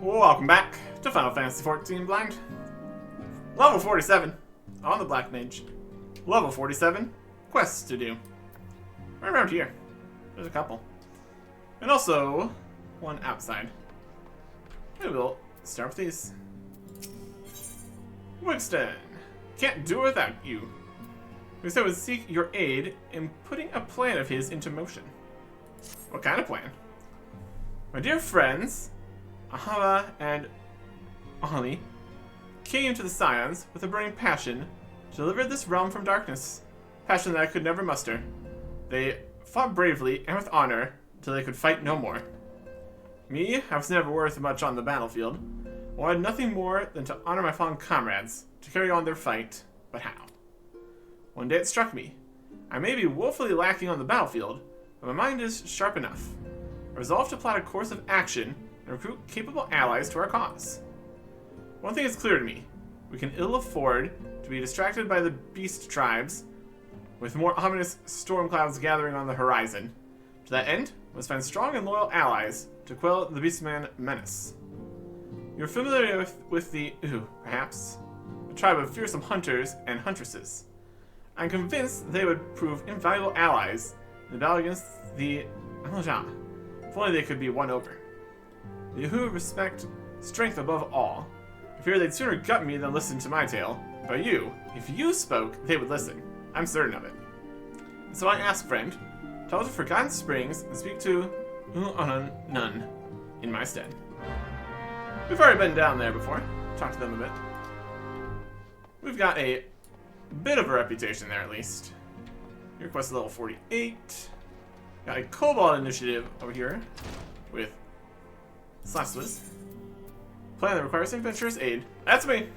Welcome back to Final Fantasy XIV Blind. Level 47 on the Black Mage. Level 47 quests to do. Right around here. There's a couple. And also one outside. Maybe we'll start with these. Winston, can't do it without you. We said would seek your aid in putting a plan of his into motion. What kind of plan? My dear friends, Ahava and Ahali, came to the Scions with a burning passion to deliver this realm from darkness. Passion that I could never muster. They fought bravely and with honor until they could fight no more. Me, I was never worth much on the battlefield. Wanted nothing more than to honor my fallen comrades, to carry on their fight, but how? One day it struck me. I may be woefully lacking on the battlefield, but my mind is sharp enough. I resolved to plot a course of action and recruit capable allies to our cause. One thing is clear to me. We can ill afford to be distracted by the beast tribes, with more ominous storm clouds gathering on the horizon. To that end, we must find strong and loyal allies to quell the beastman menace. You're familiar with the perhaps? A tribe of fearsome hunters and huntresses. I'm convinced they would prove invaluable allies in the battle against the Amaja, if only they could be won over. The Yahu respect strength above all. I fear they'd sooner gut me than listen to my tale. But you, if you spoke, they would listen. I'm certain of it. And so I ask, friend, tell us of Forgotten Springs and speak to Nun in my stead. We've already been down there before. Talked to them a bit. We've got a bit of a reputation there, at least. Your quest is level 48. Got a Cobalt initiative over here with Slaswas. Plan that requires adventurous aid. That's me!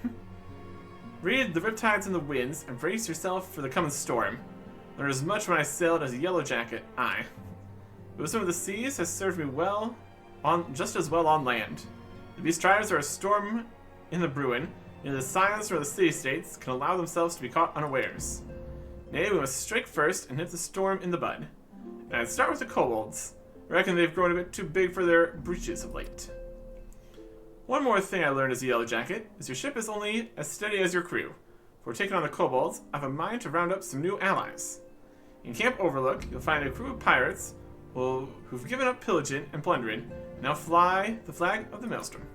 Read the riptides and the winds and brace yourself for the coming storm. Learned as much when I sailed as a yellow jacket, aye. The wisdom of the seas has served me well just as well on land. The beast tribes are a storm in the brewing, neither the science nor the city-states can allow themselves to be caught unawares. Nay, we must strike first and nip the storm in the bud. And I'd start with the kobolds. I reckon they've grown a bit too big for their breeches of late. One more thing I learned as a yellow jacket is your ship is only as steady as your crew. If we're taking on the kobolds, I have a mind to round up some new allies. In Camp Overlook, you'll find a crew of pirates who've given up pillaging and plundering, and now fly the flag of the Maelstrom.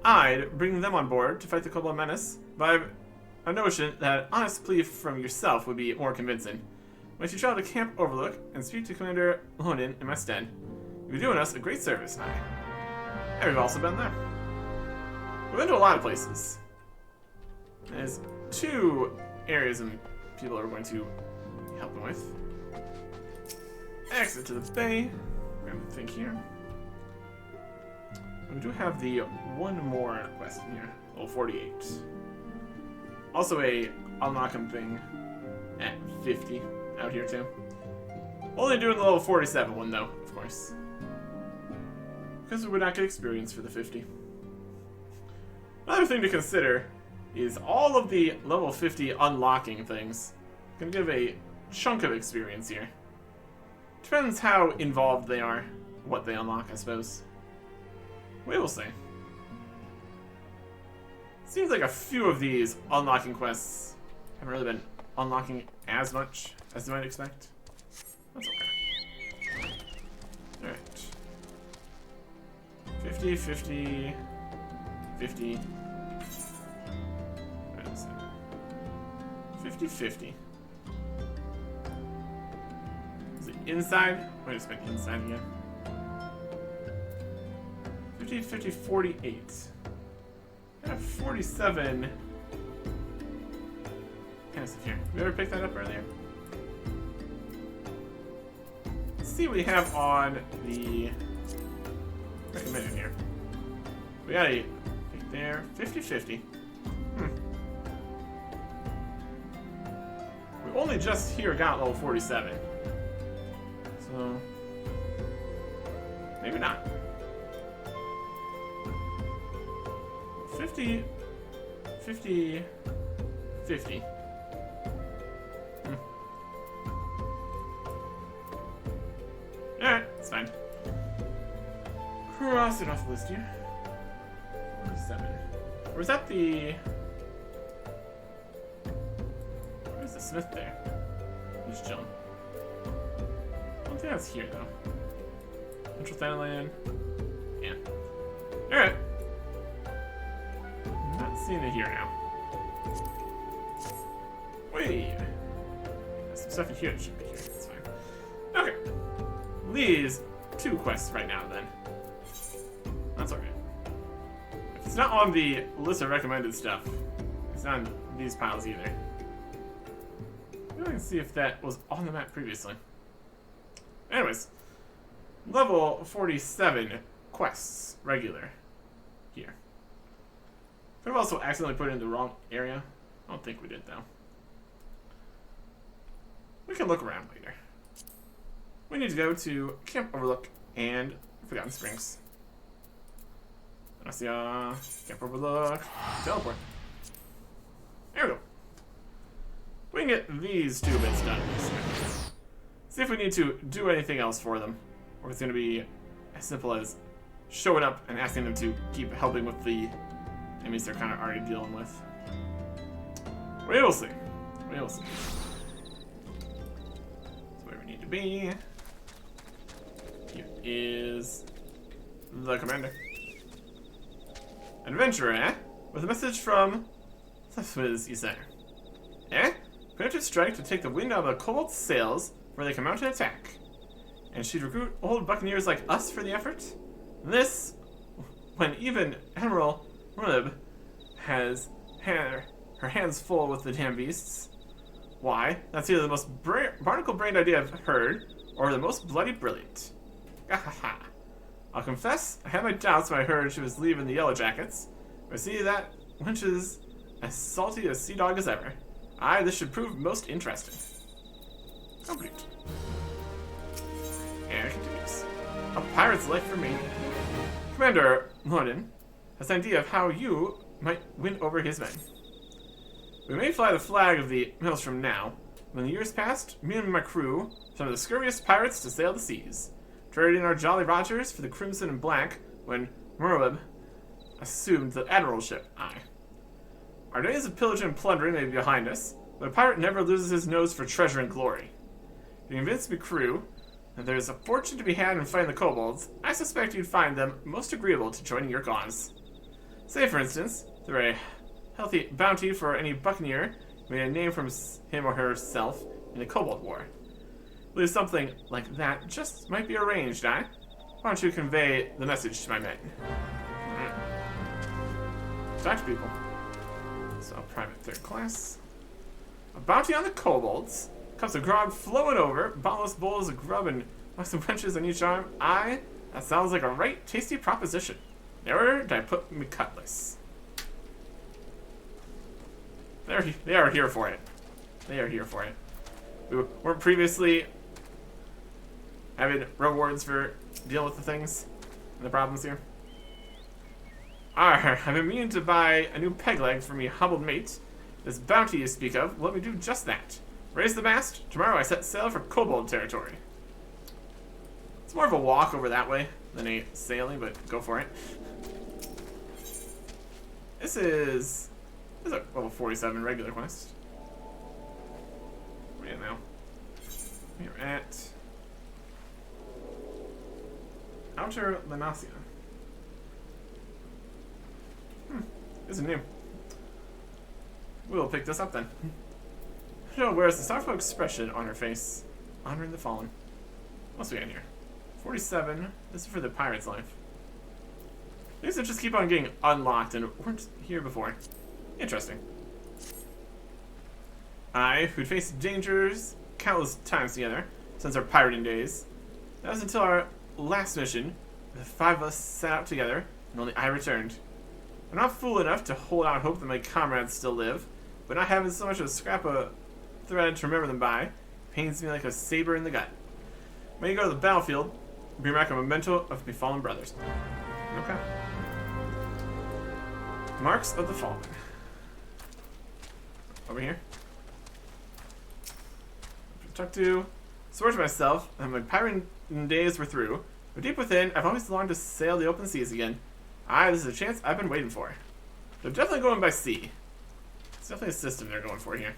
I'd bring them on board to fight the kobold menace, but I've a notion that an honest plea from yourself would be more convincing. Once you travel to Camp Overlook and speak to Commander Lonin in my stead, you'll be doing us a great service, aye. And we've also been there. We've been to a lot of places. There's 2 areas and people are going to be helping with. Exit to the bay. We're going to think here. We do have the one more quest in here, level 48. Also a unlocking thing at 50 out here too. Only doing the level 47 one though, of course. Because we would not get experience for the 50. Another thing to consider is all of the level 50 unlocking things can give a chunk of experience here. Depends how involved they are, what they unlock, I suppose. We will see. Seems like a few of these unlocking quests haven't really been unlocking as much as you might expect. That's okay. Alright. 50, 50, 50. Wait a second. 50, 50. Is it inside? Wait, it's been inside again. 50, 50, 48. I have 47. Passive here. Did we ever pick that up earlier? Let's see what we have on the recommended here. We got a right there. 50, 50. We only just here got level 47. So maybe not. 50, 50, 50. Alright, it's fine. Cross else get off the list here? 7. Or is that the... Where's the smith there? He's chilling. I don't think that's here, though. Central Thailand. Yeah. Alright. Not seeing it here now. Wait. There's some stuff in here that should be here. That's fine. Okay. These 2 quests right now, then. That's alright. If it's not on the list of recommended stuff, it's not on these piles either. Maybe I can see if that was on the map previously. Anyways. Level 47 quests. Regular. Here. Could have also accidentally put it in the wrong area. I don't think we did, though. We can look around later. We need to go to Camp Overlook and Forgotten Springs. I see Camp Overlook. Teleport. There we go. We can get these 2 bits done. See if we need to do anything else for them. Or if it's going to be as simple as showing up and asking them to keep helping with the enemies they're kind of already dealing with. We will see. We will see. That's where we need to be. Here is the commander. Adventurer, eh? With a message from the Swizz, you say. Eh? Prepare to strike to take the wind out of the kobold's sails where they can mount an attack. And she'd recruit old buccaneers like us for the effort? This, when even Admiral Rulib has her hands full with the damn beasts. Why, that's either the most barnacle-brained idea I've heard, or the most bloody brilliant. Gahaha. I'll confess, I had my doubts when I heard she was leaving the Yellow Jackets. But see, that wench is as salty a sea dog as ever. Aye, this should prove most interesting. Complete. And it continues. A pirate's life for me. Commander Lorden has an idea of how you might win over his men. We may fly the flag of the Maelstrom now. When the years passed, me and my crew, some of the scurriest pirates to sail the seas, traded in our Jolly Rogers for the Crimson and Black when Merlib assumed the admiralship. Aye. Our days of pillage and plundering may be behind us, but a pirate never loses his nose for treasure and glory. If you convince me crew that there's a fortune to be had in fighting the kobolds, I suspect you'd find them most agreeable to joining your cause. Say, for instance, they're a healthy bounty for any buccaneer who made a name from him or herself in the Kobold War. I believe something like that just might be arranged, eh? Why don't you convey the message to my men? Talk to people. So, private 3rd class. A bounty on the kobolds. Cups of grog flowing over. Bottomless bowls of grub and lots of wenches on each arm. Aye, that sounds like a right tasty proposition. Never did I put me cutlass. They are here for it. They are here for it. We weren't previously having rewards for dealing with the things and the problems here. I've been meaning to buy a new peg leg for me hobbled mate. This bounty you speak of will let me do just that. Raise the mast. Tomorrow I set sail for kobold territory. It's more of a walk over that way than a sailing, but go for it. This is a level 47 regular quest. Where are you now? We're at Outer Lenasia. Isn't new. We'll pick this up then. She wears the sorrowful expression on her face, honoring the fallen. What else we got here? 47. This is for the pirate's life. These that just keep on getting unlocked and weren't here before. Interesting. Who'd faced dangers countless times together since our pirating days. That was until our last mission. The 5 of us set out together, and only I returned. I'm not fool enough to hold out hope that my comrades still live, but not having so much of a scrap of thread to remember them by pains me like a saber in the gut. When you go to the battlefield, bring back a memento of my fallen brothers. Okay. Marks of the Fallen. Over here. Talk to. Swore to myself that my pirating days were through, But deep within, I've always longed to sail the open seas again. This is a chance I've been waiting for. But I'm definitely going by sea. It's definitely a system they're going for here.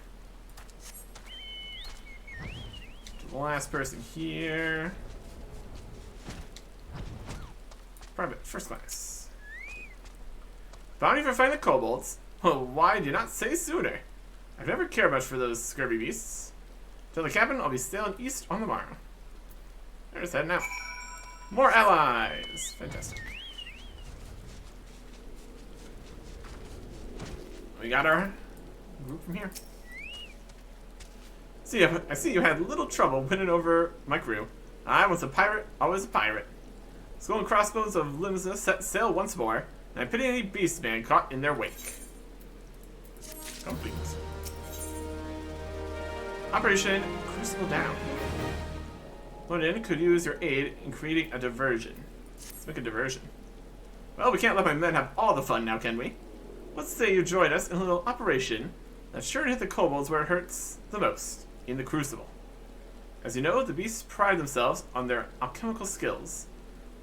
The last person here. Private, first class. Bounty for finding the kobolds? Well, why did you not say sooner? I've never cared much for those scurvy beasts. Till the cabin, I'll be sailing east on the morrow. There's heading out. More allies! Fantastic. We got our group from here. See, I see you had little trouble winning over my crew. I was a pirate, always a pirate. Skull and crossbones of Limsa set sail once more, and I pity any beast man caught in their wake. Complete. Operation Crucible Down. London could use your aid in creating a diversion. Let's make a diversion. Well, we can't let my men have all the fun now, can we? Let's say you join us in a little operation that's sure to hit the kobolds where it hurts the most, in the Crucible. As you know, the beasts pride themselves on their alchemical skills.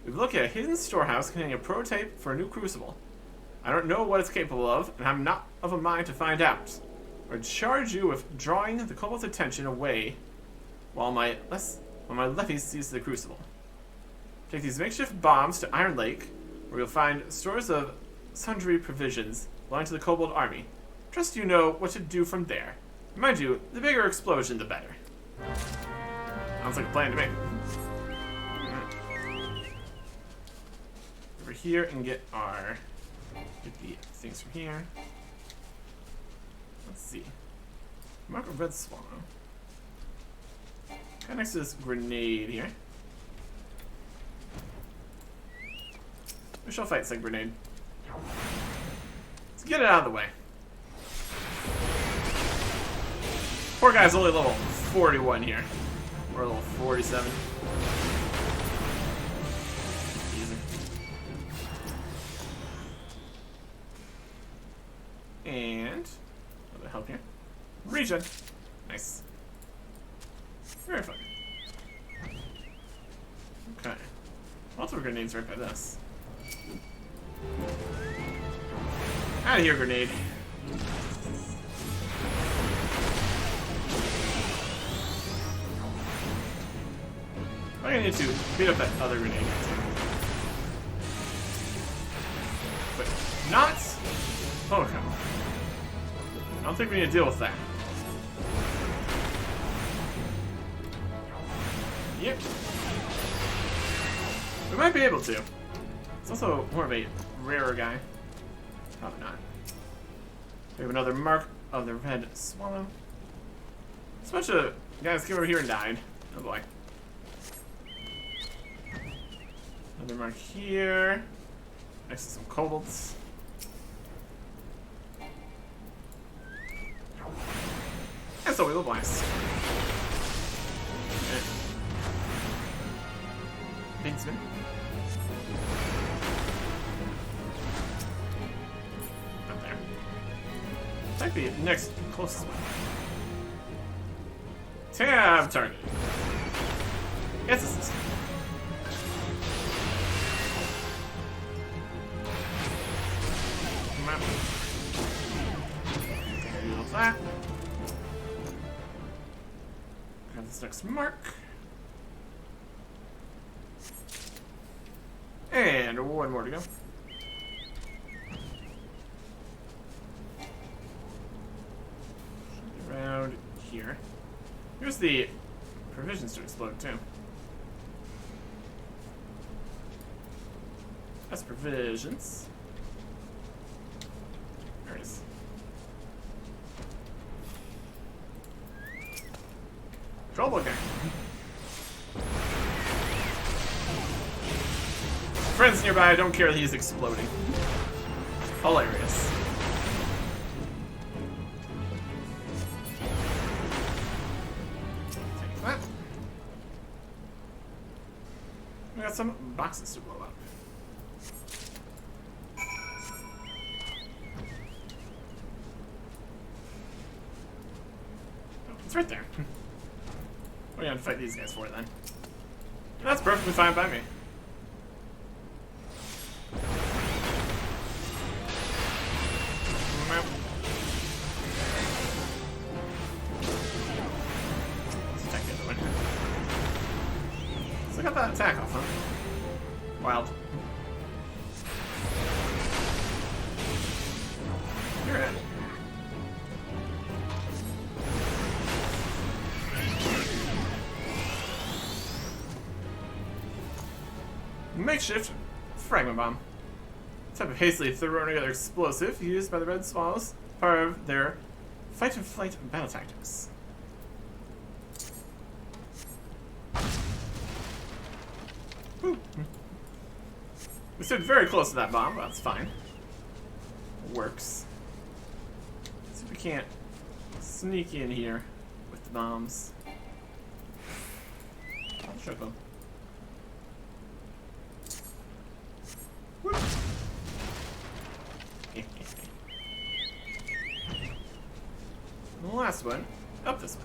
We've looked at a hidden storehouse containing a prototype for a new Crucible. I don't know what it's capable of, and I'm not of a mind to find out. Or charge you with drawing the kobold's attention away while my levies seize the Crucible. Take these makeshift bombs to Iron Lake, where you'll find stores of sundry provisions belonging to the kobold army. Trust you know what to do from there. Mind you, the bigger explosion, the better. Sounds like a plan to me. Over here and get the things from here. Let's see. Mark of Red Swallow. Kind of next to this grenade here. We shall fight said grenade. Let's get it out of the way. Poor guy's only level 41 here. Or level 47. Easy. And a little bit of help here. Regen. Nice. Very fun. Okay. Multiple grenades right by this. Out of here, grenade. I'm gonna need to beat up that other grenade. But not. Oh, okay. I don't think we need to deal with that. Yep. We might be able to. It's also more of a rarer guy. Probably not. We have another mark of the red swallow. There's a bunch of guys came over here and died. Oh boy. Another mark here. Next to some kobolds. And so we will blast. Bigsman. Up there. Might be next closest one. Tab target. Yes, this is. Come on. Do that. Grab this next mark. And one more to go. Around here. Here's the provisions to explode too. That's provisions. There it is. Trouble again. Friends nearby, I don't care that he's exploding. Hilarious. Take that. We got some boxes to blow up. Oh, it's right there. What are you gonna fight these guys for then? That's perfectly fine by me. Wild. You're in. Makeshift fragment bomb. Type of hastily thrown together explosive used by the Red Swallows, part of their fight and flight battle tactics. Woo. We stood very close to that bomb, but that's fine. It works. See if we can't sneak in here with the bombs. I'll show them. Woo. And the last one, up this way.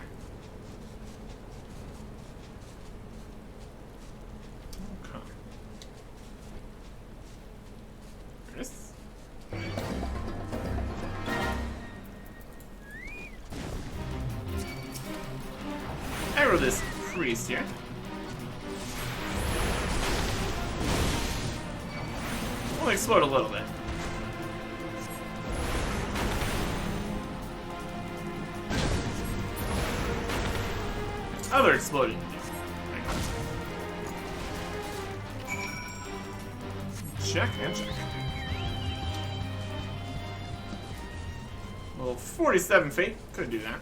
Okay. There it is. Arrow this priest here. Only explode a little bit. Other exploding. Check and check. Well, 47 fate. Could do that.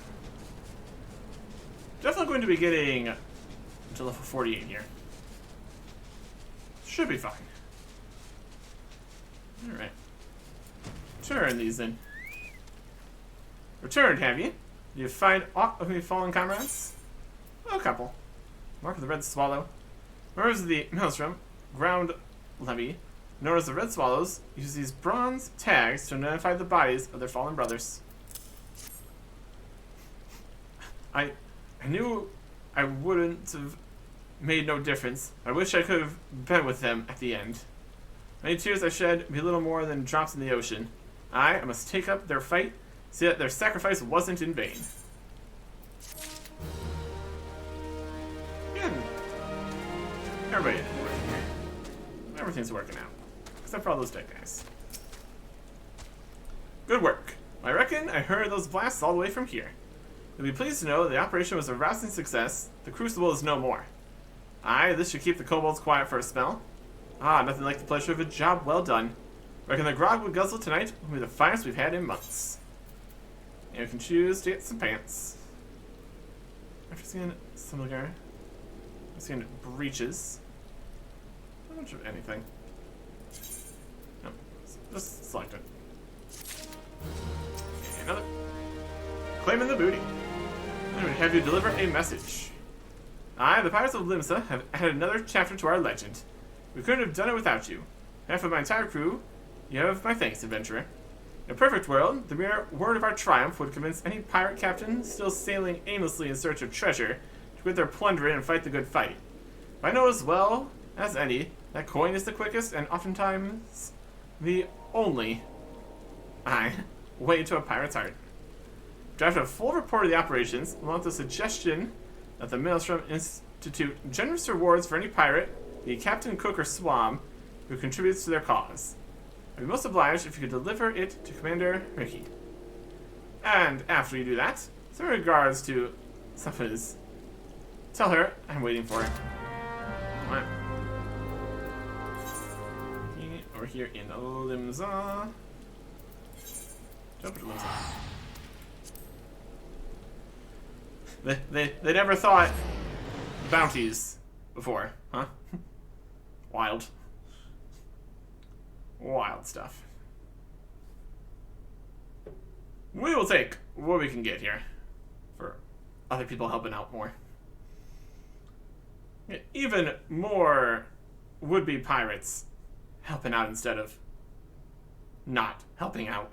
Definitely going to be getting to level 48 here. Should be fine. Alright. Turn these in. Returned, have you? Do you find aught of any fallen comrades? A couple. Mark of the Red Swallow. Members of the Maelstrom Ground Levy, known as the Red Swallows, use these bronze tags to identify the bodies of their fallen brothers. I knew I wouldn't have made no difference. I wish I could have been with them at the end. Many tears I shed be little more than drops in the ocean. I must take up their fight, see that their sacrifice wasn't in vain. Good. Everybody, everything's working out. Except for all those dead guys. Good work. I reckon I heard those blasts all the way from here. You'll be pleased to know the operation was a rousing success. The Crucible is no more. Aye, this should keep the kobolds quiet for a spell. Ah, nothing like the pleasure of a job well done. Reckon the grog we guzzle tonight will be the finest we've had in months. And we can choose to get some pants. After seeing similar, I've seen breeches. Not much of anything. No, just select it. Okay, another. Claiming the booty. I would have you deliver a message. I, the Pirates of Limsa, have added another chapter to our legend. We couldn't have done it without you. Half of my entire crew, you have my thanks, adventurer. In a perfect world, the mere word of our triumph would convince any pirate captain still sailing aimlessly in search of treasure to quit their plundering and fight the good fight. But I know as well as any that coin is the quickest and oftentimes the only way to a pirate's heart. Draft a full report of the operations, along with the suggestion that the Maelstrom institute generous rewards for any pirate, be it captain, cook, or swab, who contributes to their cause. I'd be most obliged if you could deliver it to Commander Ricky. And after you do that, some regards to Suffiz. Tell her I'm waiting for her. Alright. Over here in Limsa. Jump to Limsa. They never thought bounties before, huh? Wild. Wild stuff. We will take what we can get here for other people helping out more. Even more would-be pirates helping out instead of not helping out.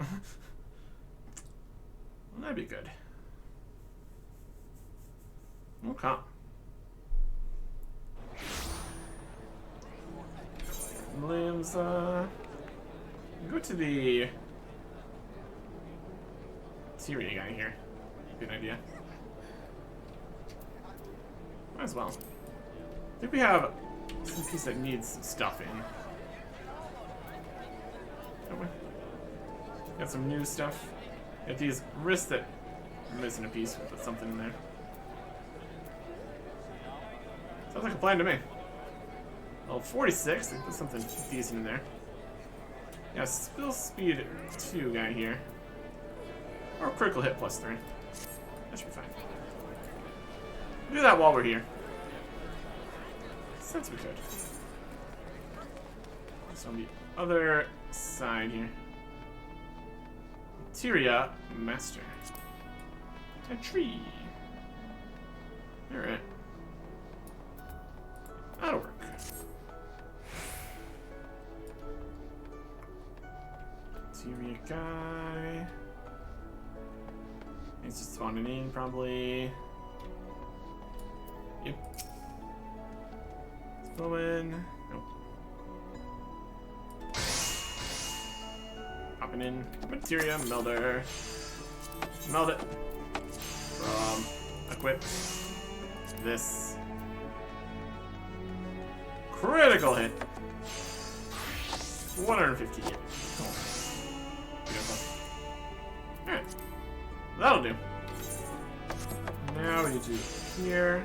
Well, that'd be good. Okay. Limbs, go to the Syria guy here. Good idea. Might as well. I think we have Some piece that needs some stuff in. Oh, got some new stuff. Got these wrists that are missing a piece. We'll put something in there. Sounds like a plan to me. Well, 46. I can put something decent in there. Yeah, spill speed 2 guy here. Or critical hit plus 3. That should be fine. We'll do that while we're here. Since we could. So on the other side here. Materia Master. A tree. Alright. That'll work. Materia guy. He's just spawning in, probably. Yep. Going. Nope. Popping in. Materia melder. Meld it. From equip. This. Critical hit. 150 hit. Oh. Beautiful. Alright. That'll do. Now we need to here.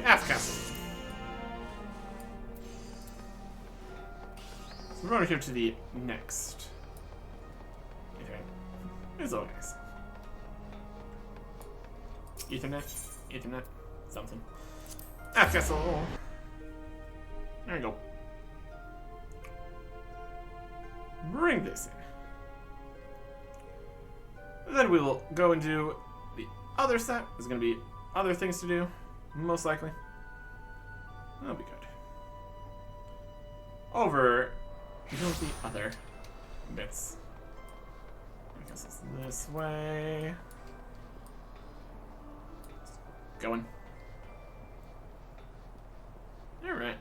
Half castle. So we're going here to the next. Okay. It's all nice. Ethernet, something. Half castle. There we go. Bring this in. And then we will go and do the other set. There's going to be other things to do. Most likely. That'll be good. Over to the other bits. I guess it's this way. Going. Alright.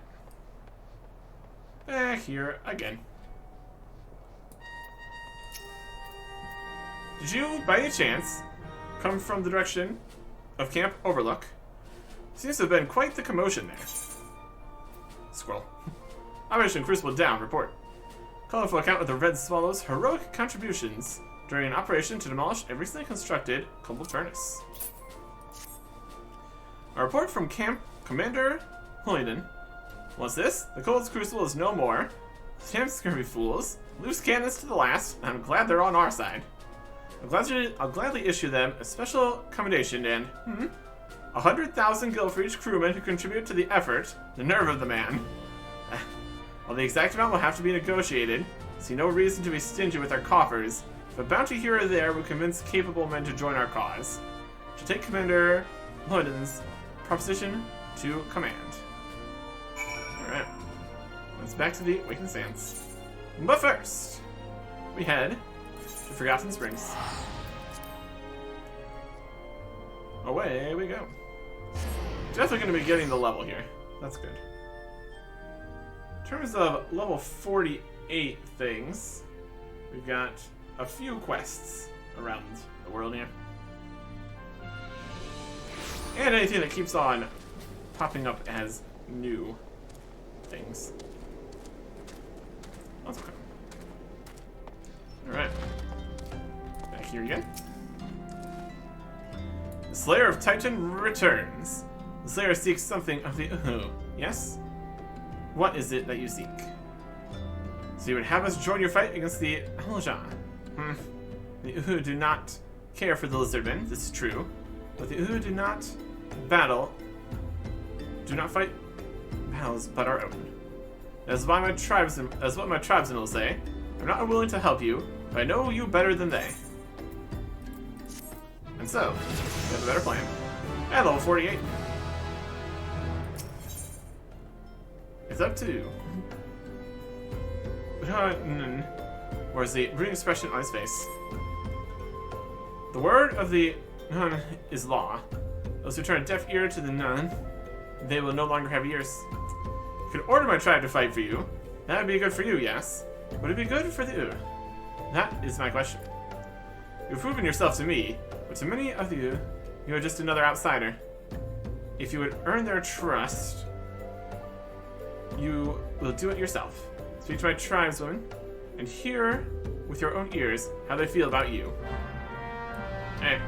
Back here again. Did you, by any chance, come from the direction of Camp Overlook? Seems to have been quite the commotion there. Scroll. Operation Crucible down. Report. Colorful account of the Red Swallow's heroic contributions during an operation to demolish a recently constructed cobalt furnace. A report from Camp Commander Hoyden. What's this? The Cold's Crucible is no more. Damn scurvy fools. Loose cannons to the last, and I'm glad they're on our side. I'll gladly issue them a special commendation and 100,000 gil for each crewman who contribute to the effort. The nerve of the man. While the exact amount will have to be negotiated, see no reason to be stingy with our coffers. If a bounty here or there will convince capable men to join our cause. To take Commander Lloyden's proposition to command. Alright. Let's back to the Awakened Sands. But first, we head to Forgotten Springs. Away we go. Definitely going to be getting the level here. That's good. In terms of level 48 things, we've got a few quests around the world here. And anything that keeps on popping up as new things. That's okay. Alright. Back here again. The Slayer of Titan returns. The Slayer seeks something of the Uhu. Yes? What is it that you seek? So you would have us join your fight against the Aljan. The Uhu do not care for the Lizardmen, this is true. But the Uhu do not fight battles but our own. That is what my tribesmen will say. I'm not unwilling to help you, but I know you better than they. And so, we have a better plan. At level 48. It's up to you. Where's the brooding expression on his face? The word of the Nun is law. Those who turn a deaf ear to the Nun, they will no longer have ears. You could order my tribe to fight for you. That would be good for you, yes. Would it be good for the U? That is my question. You've proven yourself to me, but to many of you, you are just another outsider. if you would earn their trust, you will do it yourself. Speak to my tribeswomen and hear with your own ears how they feel about you. Hey.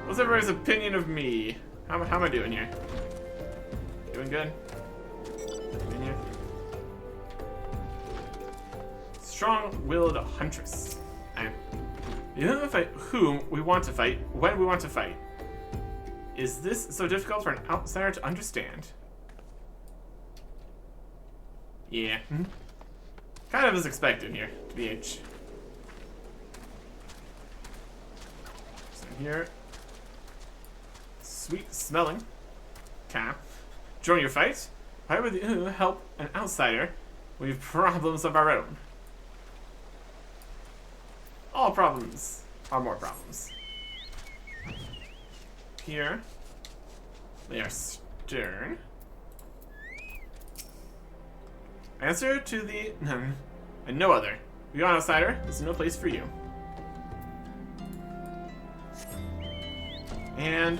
What's everybody's opinion of me? How am I doing here? Doing good? Doing here? Strong-willed huntress. You don't fight whom we want to fight, when we want to fight. Is this so difficult for an outsider to understand? Yeah. Kind of as expected here, BH. So here. Sweet smelling. Cap. Join your fight? Why would you help an outsider? We have problems of our own. All problems are more problems. Here. They are stern. Answer to the none and no other. You are an outsider, there's no place for you. And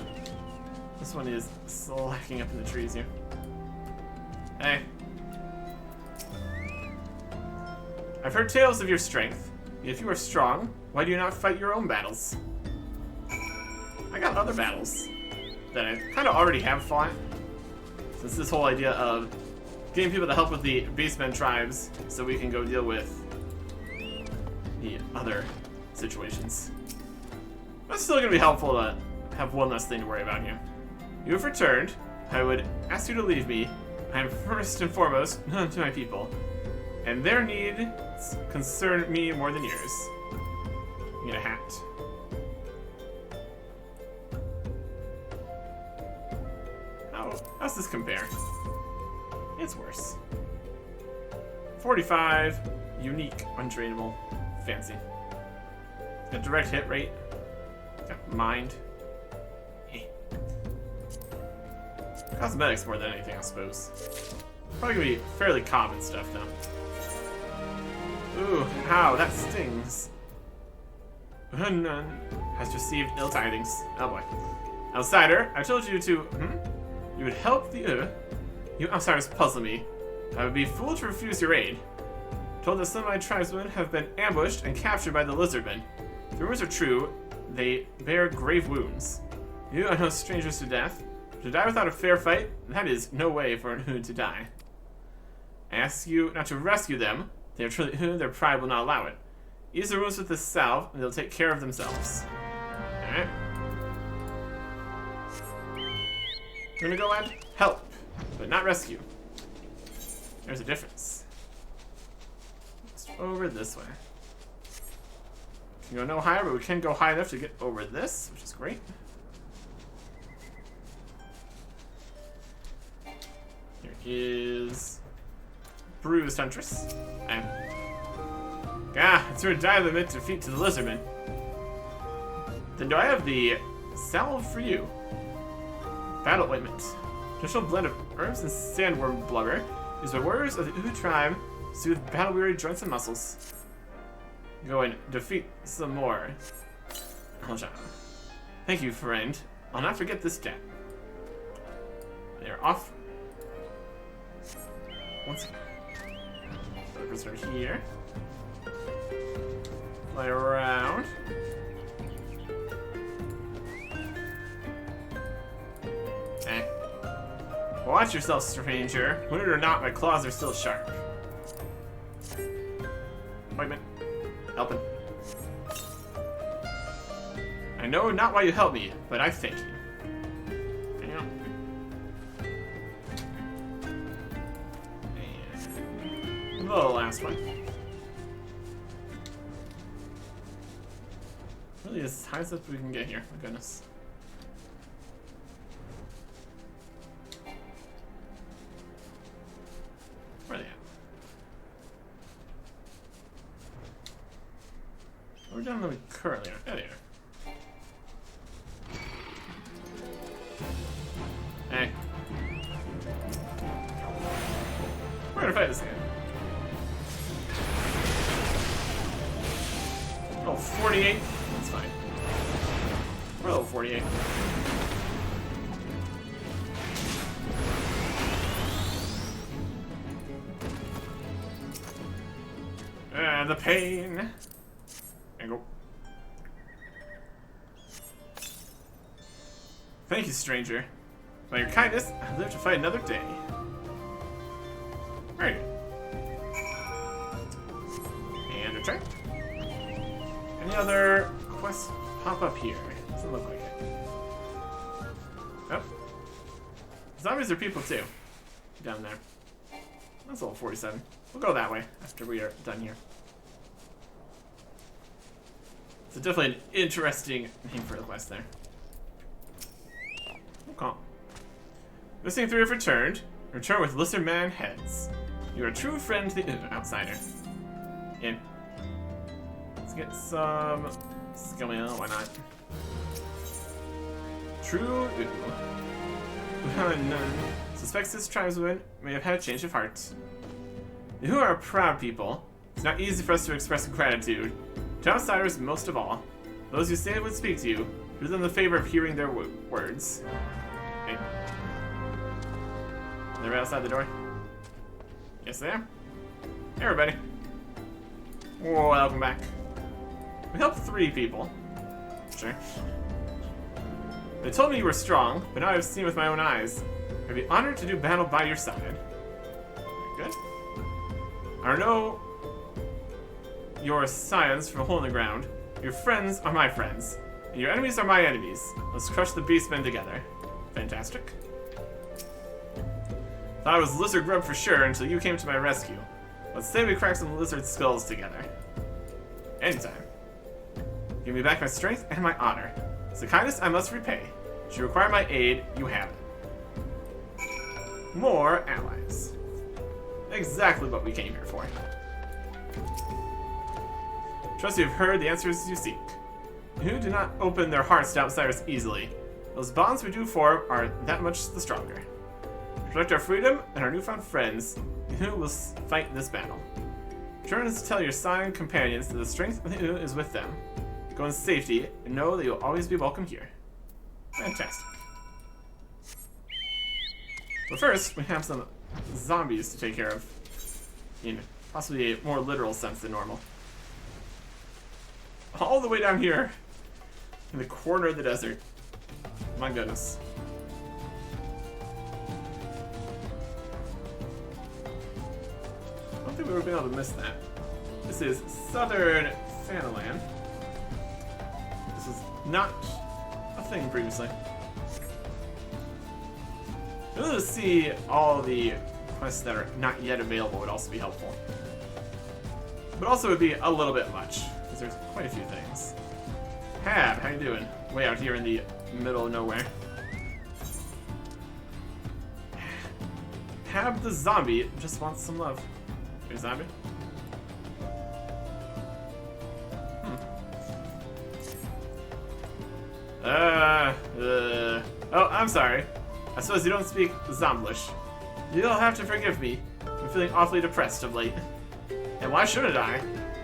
this one is slacking up in the trees here. Hey. I've heard tales of your strength. If you are strong, why do you not fight your own battles? I got other battles that I kind of already have fought. Since this whole idea of getting people to help with the basemen tribes so we can go deal with the other situations. That's still going to be helpful to have one less thing to worry about here. You have returned. I would ask you to leave me. I am first and foremost known to my people, and their needs concern me more than yours. You get a hat. How's this compare? It's worse. 45, unique, untrainable, fancy. Got direct hit rate. Got mind. Cosmetics more than anything, I suppose. Probably gonna be fairly common stuff, though. Ooh, ow, that stings. None has received ill tidings. Oh boy. Outsider, I told you to, you would help the, you outsiders puzzle me. I would be fool to refuse your aid. Told that some of my tribesmen have been ambushed and captured by the lizardmen. The rumors are true. They bear grave wounds. You are no strangers to death. To die without a fair fight, that is no way for an Hoon to die. I ask you not to rescue them. They are truly Hoon, their pride will not allow it. Ease the wounds with this salve, and they'll take care of themselves. Alright. We're gonna go and help, but not rescue. There's a difference. Just over this way. We can go no higher, but we can go high enough to get over this, which is great. Here is Bruised Huntress. And it's your die limit defeat to the lizardman. Then do I have the salve for you? Battle ointment. Traditional blend of herbs and sandworm blubber. Used by warriors of the Uhu tribe to soothe battle-weary joints and muscles. Go and defeat some more. Thank you, friend. I'll not forget this debt. They're off. Once again. So the prisoner here. Fly around. Watch yourself, stranger. Wounded or not, my claws are still sharp. Appointment. Helping. I know not why you helped me, but I thank you. Hang on. And the last one. Really as high as up we can get here. My goodness. Where are they at? We're down where we currently are. There they are. Hey. We're gonna fight this guy. Oh, 48? That's fine. We're level 48. The pain. There you go. Thank you, stranger. By your kindness, I live to fight another day. Right. And return. Any other quests pop up here? Doesn't look like it. Oh. Zombies are people too. Down there. That's level 47. We'll go that way after we are done here. It's definitely an interesting name for a quest there. Okay. Missing 3 have returned. Return with lizard man heads. You are a true friend to the outsider. In. Let's get some scale, why not? True none. Suspects this tribesman may have had a change of heart. Who are a proud people. It's not easy for us to express gratitude. To outsiders most of all. Those who say would speak to you, do them the favor of hearing their words. Okay. They're right outside the door. Yes, they are. Hey, everybody. Whoa, welcome back. We helped 3 people. Sure. They told me you were strong, but now I've seen with my own eyes. I'd be honored to do battle by your side. Very good. I know your science from a hole in the ground. Your friends are my friends, and your enemies are my enemies. Let's crush the beastmen together. Fantastic. Thought I was lizard grub for sure until you came to my rescue. Let's say we crack some lizard skulls together. Anytime. Give me back my strength and my honor. It's the kindness I must repay. Should you require my aid, you have it. More allies. Exactly what we came here for. Trust you've heard the answers you seek. Who do not open their hearts to outsiders easily. Those bonds we do form are that much the stronger. Protect our freedom and our newfound friends, who will fight this battle. Return to tell your silent companions that the strength of the Unu is with them. Go in safety and know that you'll always be welcome here. Fantastic. But first, we have some zombies to take care of. In possibly a more literal sense than normal. All the way down here in the corner of the desert. My goodness. I don't think we would be able to miss that. This is Southern Fanaland. This was not a thing previously. Be able to see all the quests that are not yet available would also be helpful. But also it would be a little bit much, because there's quite a few things. Hab, how you doing? Way out here in the middle of nowhere. Hab the zombie just wants some love. Hey, zombie? Oh, I'm sorry. I suppose you don't speak Zomblish. You'll have to forgive me. I'm feeling awfully depressed of late. And why shouldn't I?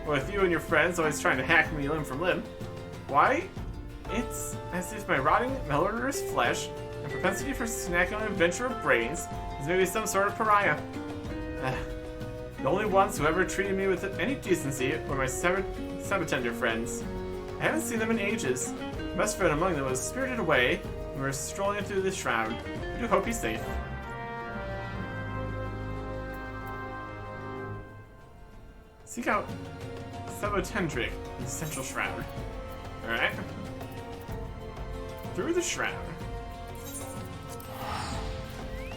With you and your friends always trying to hack me limb from limb. Why? It's as if my rotting, malodorous flesh and propensity for snacking on adventure of brains is maybe some sort of pariah. The only ones who ever treated me with any decency were my Sabatender friends. I haven't seen them in ages. My best friend among them was spirited away when we were strolling through the shroud. I do hope he's safe. Seek out Sabatendric in the central shroud. Alright. Through the shroud.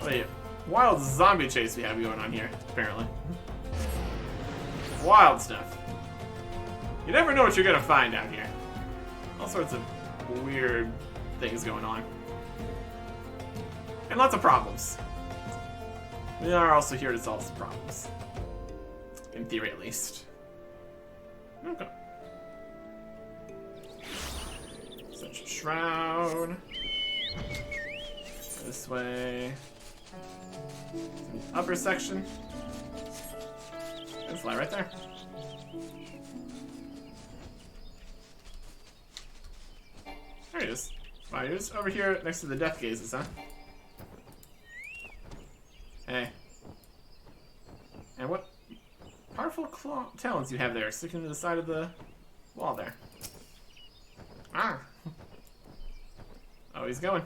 Wait, wild zombie chase we have going on here, apparently. Wild stuff. You never know what you're gonna find out here. All sorts of weird things going on. And lots of problems. We are also here to solve some problems. In theory, at least. Okay. Such a shroud. This way. The upper section. And fly right there. There he is. Wow, he was over here next to the death gazes, huh? Hey. And what? Power powerful talons you have there, sticking to the side of the wall there. Ah. Oh, he's going.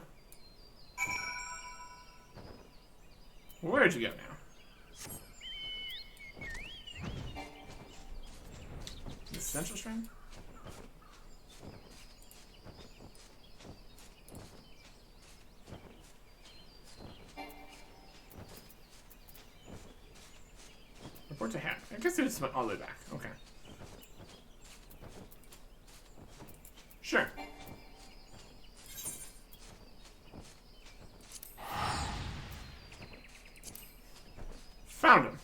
Where'd you go now? The central stream? Report to Hat. I guess it just went all the way back. Okay. Sure. Found him.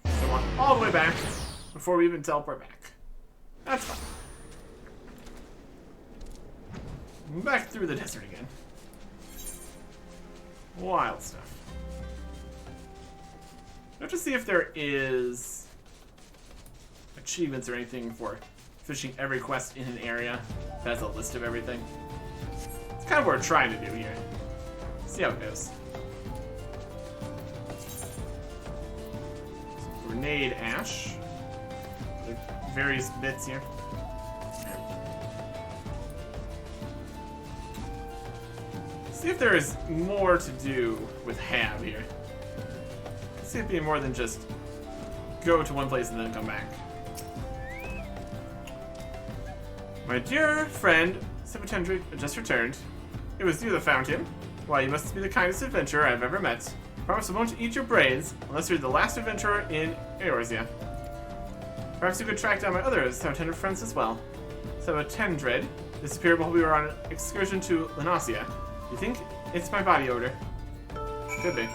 So went all the way back before we even teleport back. That's fine. Back through the desert again. Wild stuff. I have to see if there is achievements or anything for finishing every quest in an area that has a list of everything. It's kind of what we're trying to do here. See how it goes. Grenade ash. The various bits here. See if there is more to do with Hab here. See it being more than just go to one place and then come back. My dear friend, 700 just returned. It was you that found him. Why, you must be the kindest adventurer I've ever met. Promise I won't eat your brains unless you're the last adventurer in Eorzea. Perhaps you could track down my other 700 friends as well. 700 disappeared while we were on an excursion to Lanasia. You think it's my body odor? Could be.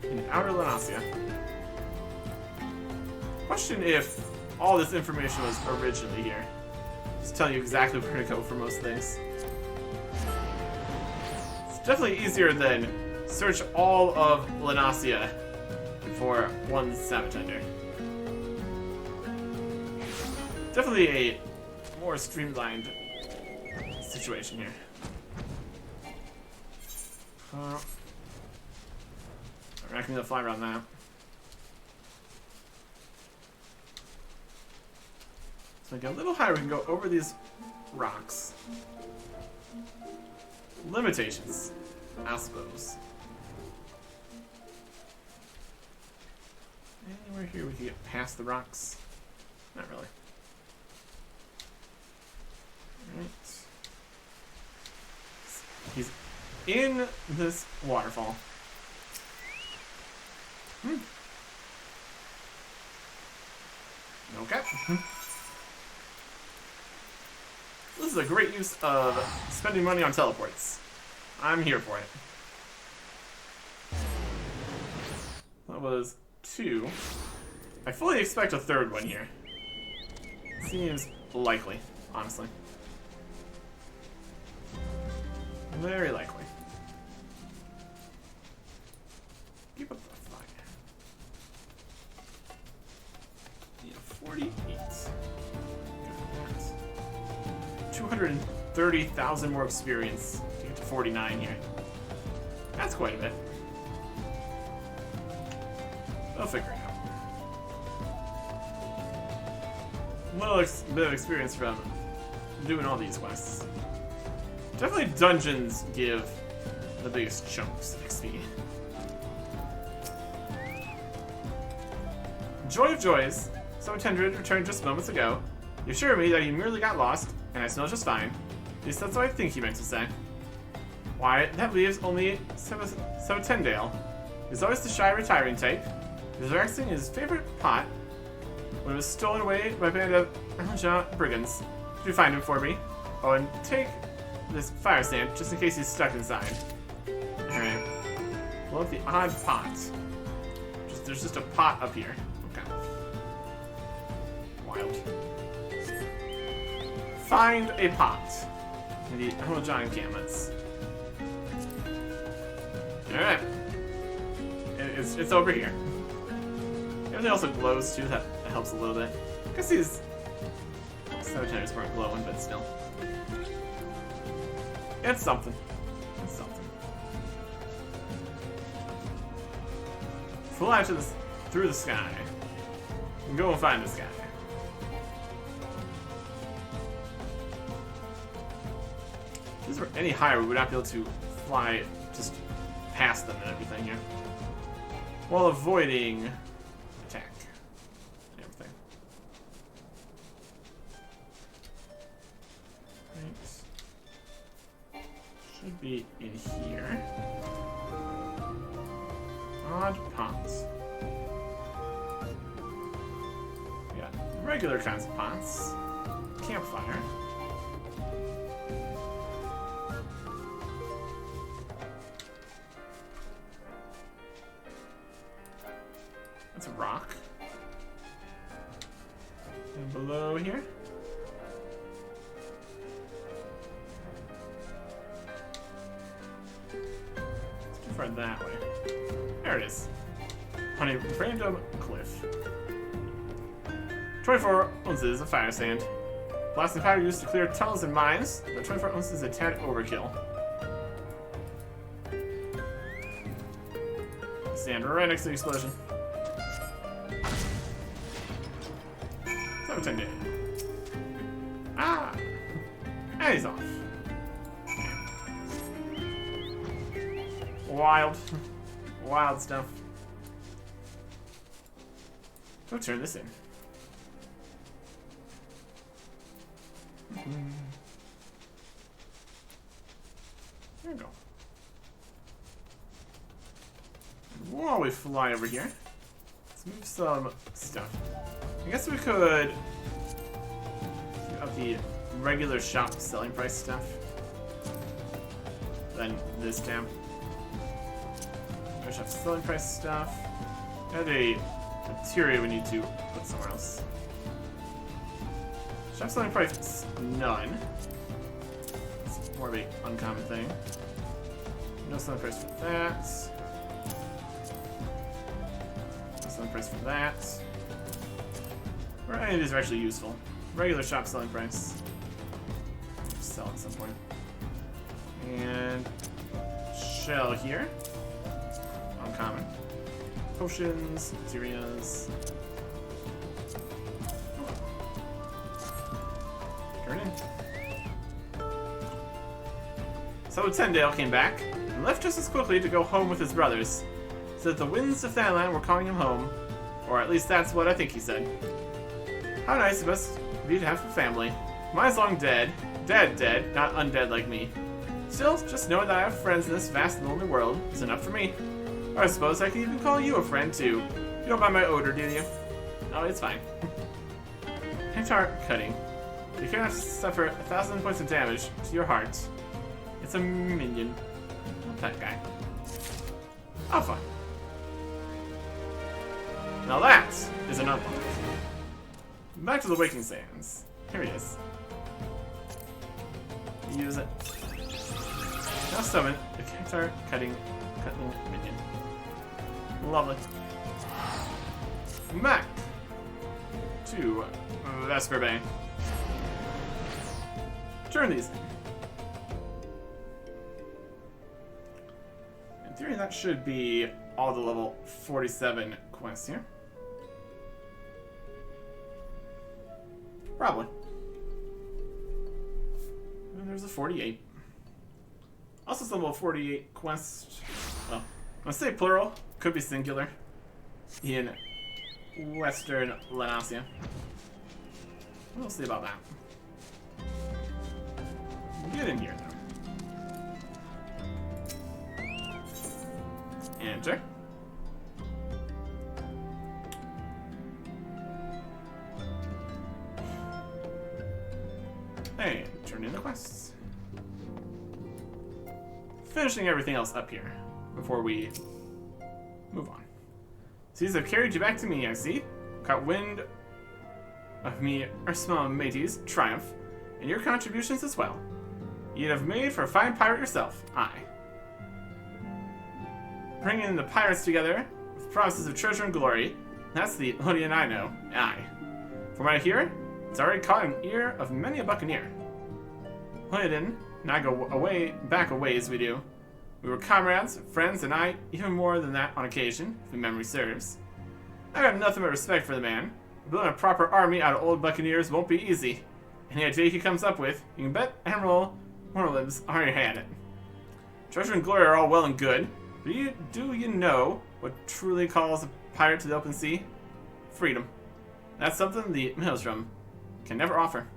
In outer Lanasia. Question if all this information was originally here. Just tell you exactly where to go for most things. It's definitely easier than search all of Lanasia for one Sabatender. Definitely a more streamlined situation here. I'm not gonna fly around that. So I get a little higher, we can go over these rocks. Limitations, I suppose. Anywhere here we can get past the rocks? Not really. Alright. He's in this waterfall. Okay. This is a great use of spending money on teleports. I'm here for it. That was 2. I fully expect a third one here. Seems likely, honestly. Very likely. Keep up the fire. Yeah, 48. 230,000 more experience to get to 49 here. That's quite a bit. I'll figure it out. A little bit of experience from doing all these quests. Definitely dungeons give the biggest chunks of XP. Joy of Joys, 700 returned just moments ago. You assured me that he merely got lost, and I smell just fine. At least that's what I think he meant to say. Why, that leaves only Tendale. He's always the shy, retiring type. Resurrecting his favorite pot when it was stolen away by a band of brigands. Could you find him for me? Oh, and take this fire sand just in case he's stuck inside. Alright. Blow up the odd pot. There's just a pot up here. Okay. Wild. Find a pot in the Hologiant encampments. Alright. It's over here. Everything also glows too, that helps a little bit. I guess these Sabatenders weren't glowing, but still. It's something. It's something. Fly to through the sky. And go and find this guy. If this were any higher, we would not be able to fly just past them and everything here. While avoiding attack and everything. Right. Should be in here. Odd pots. We got regular kinds of pots. Campfire. That's a rock. And below here. It's too far that way. There it is. On a random cliff. 24 ounces of fire sand. Blasting powder used to clear tunnels and mines, but 24 ounces is a tad overkill. Stand right next to the explosion. 7 10 day. Ah! And he's off. Wild. Wild stuff. Go turn this in. There we go. And while we fly over here, let's move some stuff. I guess we could do up the regular shop selling price stuff. Then this tab. Shop selling price stuff. And a material we need to put somewhere else. Shop selling price none. It's more of an uncommon thing. No selling price for that. No selling price for that. Or any of these are actually useful. Regular shop selling price. Just sell at some point. And shell here. Uncommon. Potions, materials. Turn in. So Tyndale came back and left just as quickly to go home with his brothers. Said the winds of Thailand were calling him home, or at least that's what I think he said. How nice of us to be to have a family. Mine's long dead, dead, not undead like me. Still, just knowing that I have friends in this vast and lonely world is enough for me. Or I suppose I can even call you a friend too. You don't mind my odor, do you? Oh, it's fine. Guitar cutting. You cannot suffer 1,000 points of damage to your heart. It's a minion. Not that guy. Oh, fine. Now that is an unlock. Back to the Waking Sands. Here he is. Use it. Now summon the guitar cutting minion. Lovely. Back to Vesper Bay. Turn these in. In theory, that should be all the level 47 quests here. Probably. And there's a 48. Also some level 48 quest. Well, I say plural, could be singular. In Western Lenasia. We'll see about that. Get in here, though. Enter. And turn in the quests. Finishing everything else up here before we move on. Seas have carried you back to me, I see. Caught wind of me, our small mateys' triumph, and your contributions as well. You'd have made for a fine pirate yourself, aye. Bringing the pirates together with promises of treasure and glory, that's the Lodian I know, aye. From what I hear, it's already caught an ear of many a buccaneer. Lodian and I go back a ways we do. We were comrades, friends, and I, even more than that on occasion, if memory serves. I got nothing but respect for the man, Building a proper army out of old buccaneers won't be easy. Any idea he comes up with, you can bet Admiral Morlibs already had it. Treasure and glory are all well and good, but do you know what truly calls a pirate to the open sea? Freedom. That's something the Maelstrom can never offer.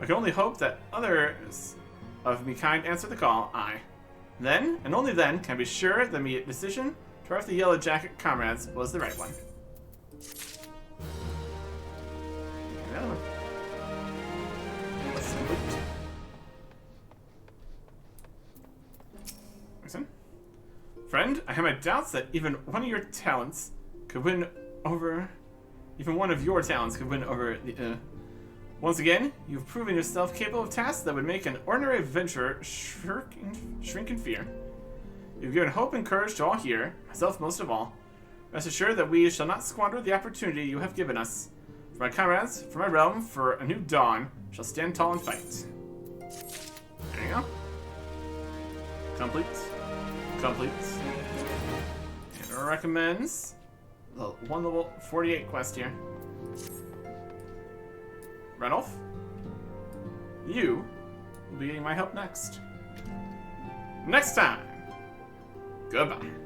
I can only hope that others of me kind answer the call, aye. Then, and only then, can I be sure that my decision to work the Yellow Jacket comrades was the right one. Another one. Let's loot. Listen. Friend, I have my doubts that even one of your talents could win over... Even one of your talents could win over the... Once again, you've proven yourself capable of tasks that would make an ordinary adventurer shrink in fear. You've given hope and courage to all here, myself most of all. Rest assured that we shall not squander the opportunity you have given us. For my comrades, for my realm, for a new dawn, shall stand tall and fight. There you go. Complete. Complete. And it recommends the one level 48 quest here. Ranulph, you will be getting my help next. Next time. Goodbye.